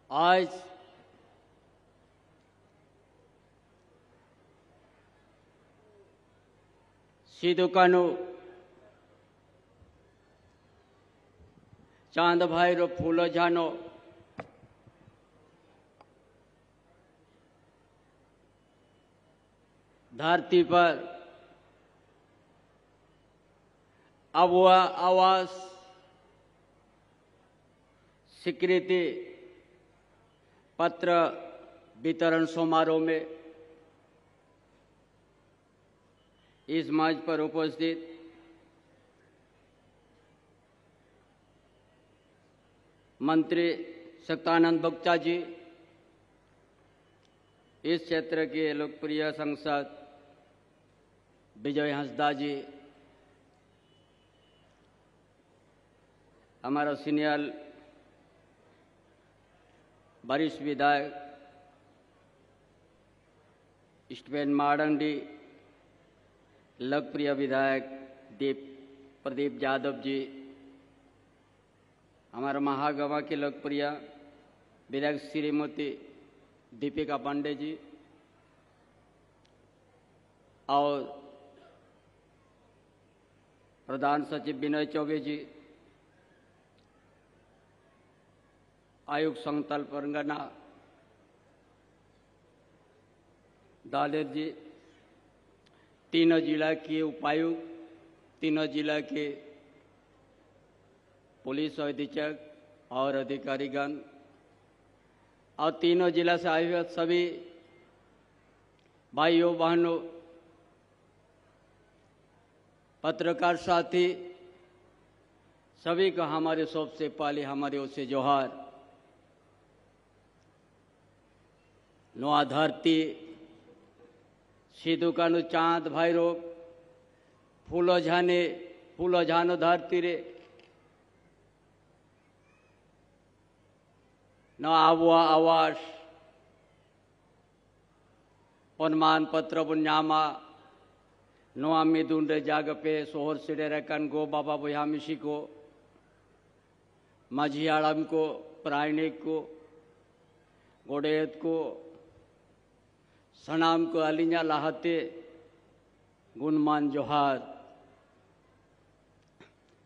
आज सीधु कानू चांद भाई रो फूलो जानो धरती पर आवास स्वीकृति पत्र वितरण समारोह में इस मंच पर उपस्थित मंत्री शक्तानंद बगचा जी, इस क्षेत्र के लोकप्रिय सांसद विजय हंसदा जी, हमारा सीनियर वरिष्ठ विधायक स्टीफन मारंडी, लोकप्रिय विधायक प्रदीप यादव जी, हमारा महागवा के लोकप्रिय विधायक श्रीमती दीपिका पांडे जी और प्रधान सचिव विनय चौबे जी, आयुक्त संथाल परगना दालेर जी, तीनों जिला के उपायुक्त, तीनों जिला के पुलिस अधीक्षक और अधिकारीगण और तीनों जिला से आए हुए सभी भाइयों बहनों, पत्रकार साथी, सभी को हमारे सबसे पहले हमारे ओर से जोहार। नोआ धरती सीधु कानू चांद भाई रो फूलो झानो धरती रे न आबुआ आवास प्रमाण पत्र बुन्यामा नोआ मिदुन रे जाग पे सोहर सिडे रकन गो बाबा बुहामिशी को माझियाड़म को प्रायणिक को गोडेत को सनाम को अलिंजा लाहते गुणमान जोहार।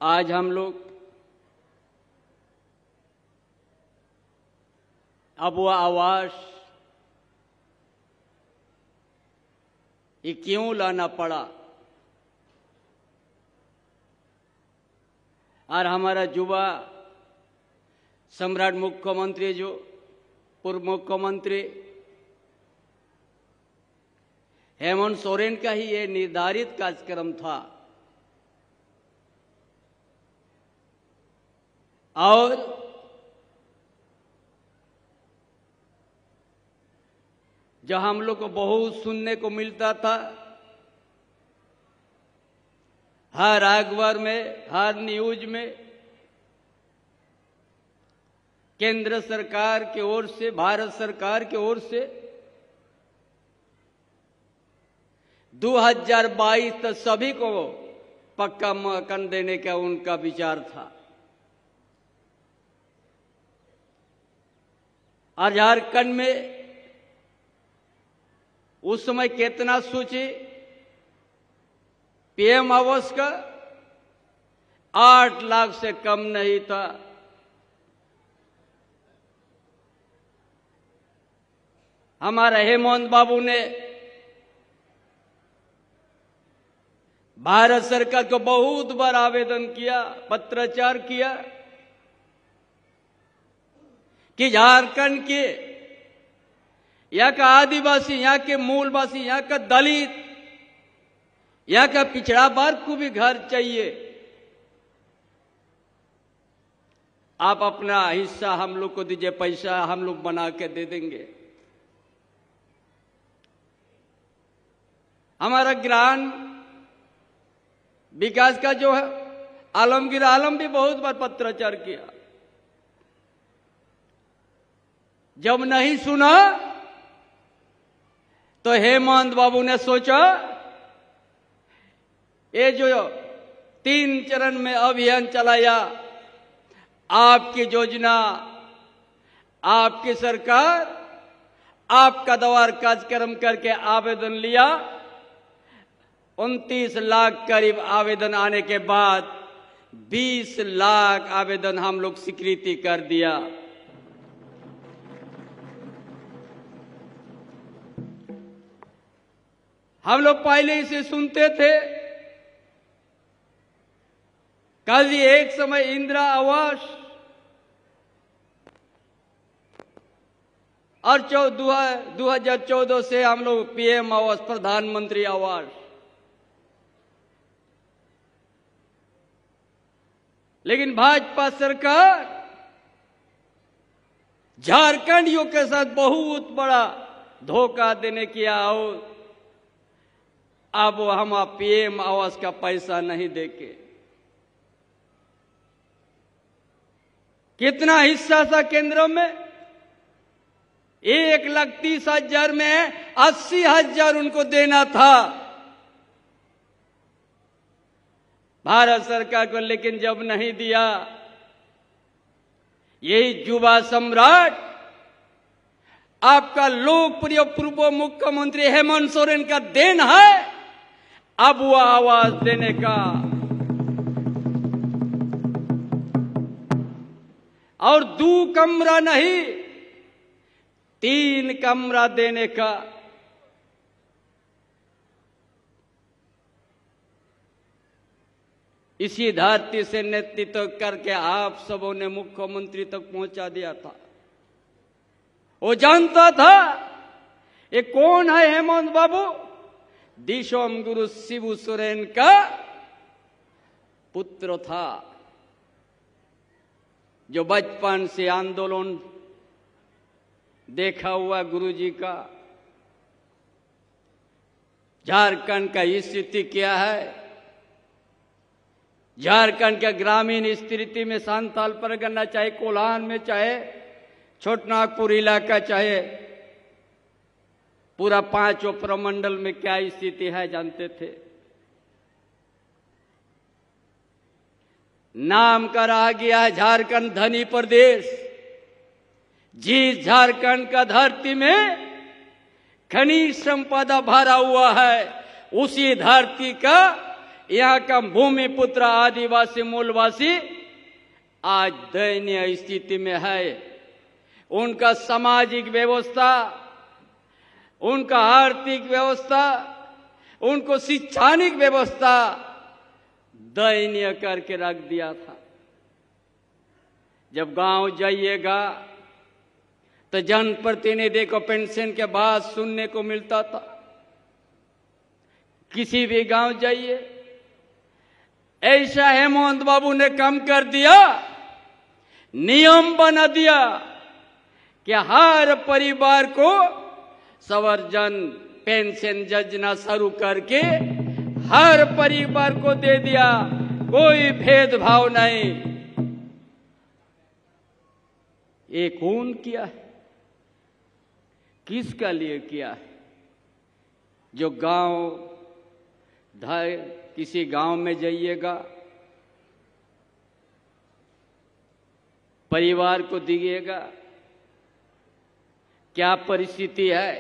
आज हम लोग आबुआ आवास ये क्यों लाना पड़ा और हमारा युवा सम्राट मुख्यमंत्री जो पूर्व मुख्यमंत्री हेमंत सोरेन का ही ये निर्धारित कार्यक्रम था और जो हम लोग को बहुत सुनने को मिलता था, हर अखबार में, हर न्यूज में केंद्र सरकार की ओर से, भारत सरकार की ओर से 2022 तक सभी को पक्का मकान देने का उनका विचार था। और झारखंड में उस समय कितना सोचे, पीएम आवास का 8 लाख से कम नहीं था। हमारा हेमंत बाबू ने भारत सरकार को बहुत बार आवेदन किया, पत्राचार किया कि झारखंड के यहाँ का आदिवासी, यहाँ के मूलवासी, यहाँ का दलित, यहाँ का पिछड़ा वर्ग को भी घर चाहिए। आप अपना हिस्सा हम लोग को दीजिए, पैसा हम लोग बना के दे देंगे। हमारा ग्राम विकास का जो है आलमगीर आलम भी बहुत बार पत्राचार किया, जब नहीं सुना तो हेमंत बाबू ने सोचा ये जो 3 चरण में अभियान चलाया, आपकी योजना आपकी सरकार आपका द्वार कार्यक्रम करके आवेदन लिया। 29 लाख करीब आवेदन आने के बाद 20 लाख आवेदन हम लोग स्वीकृति कर दिया। हम लोग पहले इसे सुनते थे, कल जी एक समय इंदिरा आवास और 2014 से हम लोग पीएम आवास, प्रधानमंत्री आवास। लेकिन भाजपा सरकार झारखंडियों के साथ बहुत बड़ा धोखा देने किया और अब हम पीएम आवास का पैसा नहीं देके। कितना हिस्सा था केंद्र में? 1,30,000 में 80,000 उनको देना था भारत सरकार को, लेकिन जब नहीं दिया, यही युवा सम्राट आपका लोकप्रिय पूर्व मुख्यमंत्री हेमंत सोरेन का देन है अब वो आवाज देने का। और 2 कमरा नहीं 3 कमरा देने का। इसी धरती से नेतृत्व करके आप सबों ने मुख्यमंत्री तक पहुंचा दिया था। वो जानता था ये कौन है हेमंत बाबू? दिशोम गुरु शिबू सोरेन का पुत्र था, जो बचपन से आंदोलन देखा हुआ गुरुजी का। झारखंड का स्थिति क्या है? झारखंड के ग्रामीण स्थिति में संथाल परगना, चाहे कोल्हान में, चाहे छोटनागपुर इलाका, चाहे पूरा 5 प्रमंडल में क्या स्थिति है जानते थे? नाम का रह गया है झारखंड धनी प्रदेश। जिस झारखंड का धरती में खनिज संपदा भरा हुआ है, उसी धरती का यहाँ का भूमिपुत्र आदिवासी मूलवासी आज दयनीय स्थिति में है। उनका सामाजिक व्यवस्था, उनका आर्थिक व्यवस्था, उनको शैक्षणिक व्यवस्था दयनीय करके रख दिया था। जब गांव जाइएगा तो जनप्रतिनिधि को पेंशन के बाद सुनने को मिलता था। किसी भी गांव जाइए, ऐसा हेमंत बाबू ने कम कर दिया, नियम बना दिया कि हर परिवार को संवर्धन पेंशन योजना शुरू करके हर परिवार को दे दिया, कोई भेदभाव नहीं। ये कौन किया है? किसका लिए किया है? जो गांव किसी गांव में जाइएगा, परिवार को दिएगा, क्या परिस्थिति है।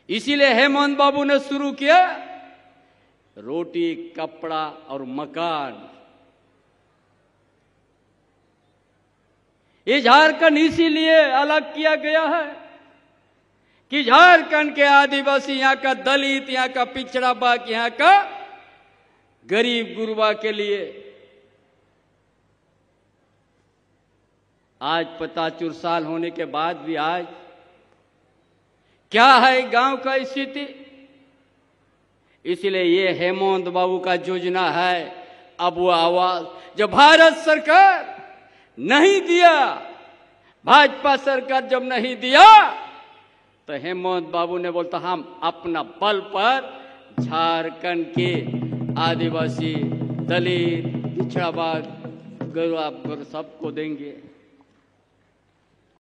इसीलिए हेमंत बाबू ने शुरू किया रोटी, कपड़ा और मकान। ये झारखंड इसीलिए अलग किया गया है कि झारखंड के आदिवासी, यहाँ का दलित, यहाँ का पिछड़ा वर्ग, यहाँ का गरीब गुरबा के लिए आज 75 साल होने के बाद भी आज क्या है गांव का स्थिति। इसलिए ये हेमंत बाबू का योजना है अब वो आवाज। जब भारत सरकार नहीं दिया, भाजपा सरकार जब नहीं दिया, तो हेमंत बाबू ने बोलता हम अपना बल पर झारखंड के आदिवासी, दलित, पिछड़ा वर्ग, गरीब सबको देंगे।